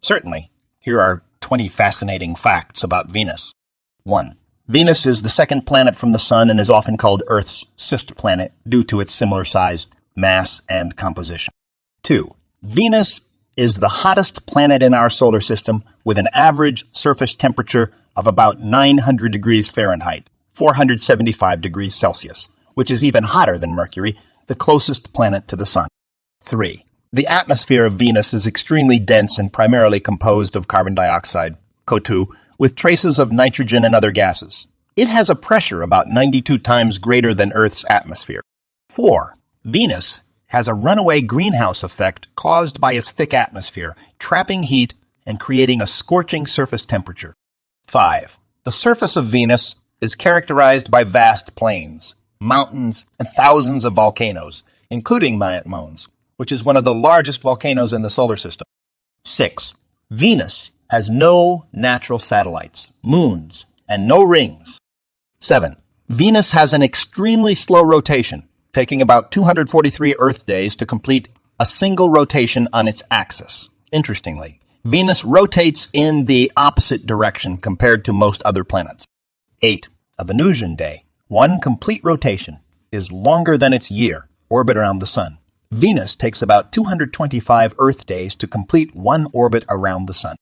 Certainly. Here are 20 fascinating facts about Venus. 1. Venus is the second planet from the Sun and is often called Earth's sister planet due to its similar size, mass, and composition. 2. Venus is the hottest planet in our solar system with an average surface temperature of about 900 degrees Fahrenheit, 475 degrees Celsius, which is even hotter than Mercury, the closest planet to the Sun. 3. The atmosphere of Venus is extremely dense and primarily composed of carbon dioxide, CO2, with traces of nitrogen and other gases. It has a pressure about 92 times greater than Earth's atmosphere. 4. Venus has a runaway greenhouse effect caused by its thick atmosphere, trapping heat and creating a scorching surface temperature. 5. The surface of Venus is characterized by vast plains, mountains, and thousands of volcanoes, including Mount Mons, which is one of the largest volcanoes in the solar system. 6. Venus has no natural satellites, moons, and no rings. 7. Venus has an extremely slow rotation, taking about 243 Earth days to complete a single rotation on its axis. Interestingly, Venus rotates in the opposite direction compared to most other planets. 8. A Venusian day, one complete rotation, is longer than its year, orbit around the Sun. Venus takes about 225 Earth days to complete one orbit around the Sun.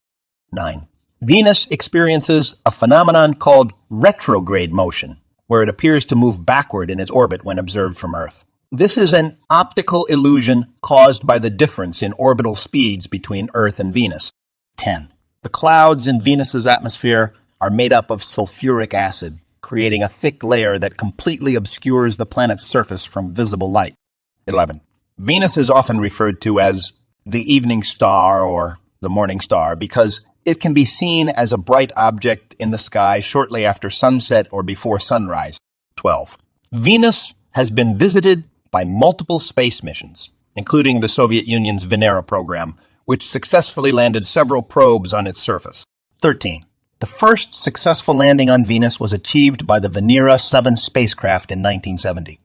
9. Venus experiences a phenomenon called retrograde motion, where it appears to move backward in its orbit when observed from Earth. This is an optical illusion caused by the difference in orbital speeds between Earth and Venus. 10. The clouds in Venus's atmosphere are made up of sulfuric acid, creating a thick layer that completely obscures the planet's surface from visible light. 11. Venus is often referred to as the evening star or the morning star because it can be seen as a bright object in the sky shortly after sunset or before sunrise. 12. Venus has been visited by multiple space missions, including the Soviet Union's Venera program, which successfully landed several probes on its surface. 13. The first successful landing on Venus was achieved by the Venera 7 spacecraft in 1970.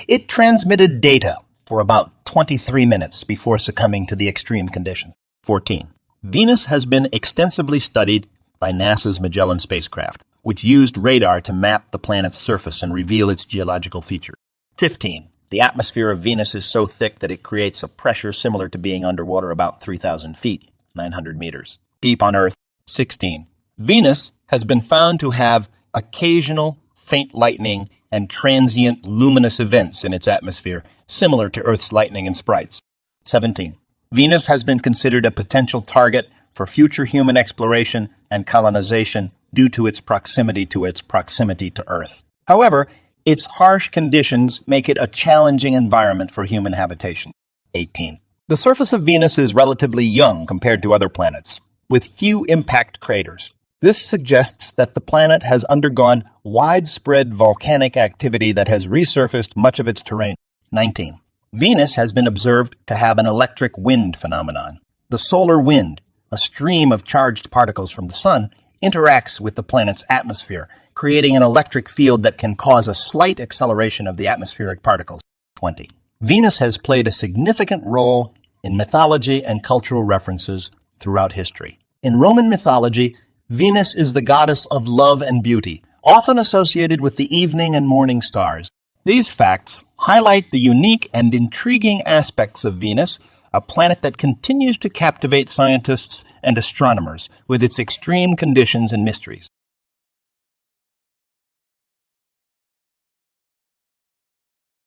It transmitted data for about 23 minutes before succumbing to the extreme conditions. 14. Venus has been extensively studied by NASA's Magellan spacecraft, which used radar to map the planet's surface and reveal its geological features. 15. The atmosphere of Venus is so thick that it creates a pressure similar to being underwater about 3,000 feet, 900 meters, deep on Earth. 16. Venus has been found to have occasional faint lightning and transient luminous events in its atmosphere, similar to Earth's lightning and sprites. 17. Venus has been considered a potential target for future human exploration and colonization due to its proximity to Earth. However, its harsh conditions make it a challenging environment for human habitation. 18. The surface of Venus is relatively young compared to other planets, with few impact craters. This suggests that the planet has undergone widespread volcanic activity that has resurfaced much of its terrain. 19. Venus has been observed to have an electric wind phenomenon. The solar wind, a stream of charged particles from the Sun, interacts with the planet's atmosphere, creating an electric field that can cause a slight acceleration of the atmospheric particles. 20. Venus has played a significant role in mythology and cultural references throughout history. In Roman mythology, Venus is the goddess of love and beauty, often associated with the evening and morning stars. These facts highlight the unique and intriguing aspects of Venus, a planet that continues to captivate scientists and astronomers with its extreme conditions and mysteries.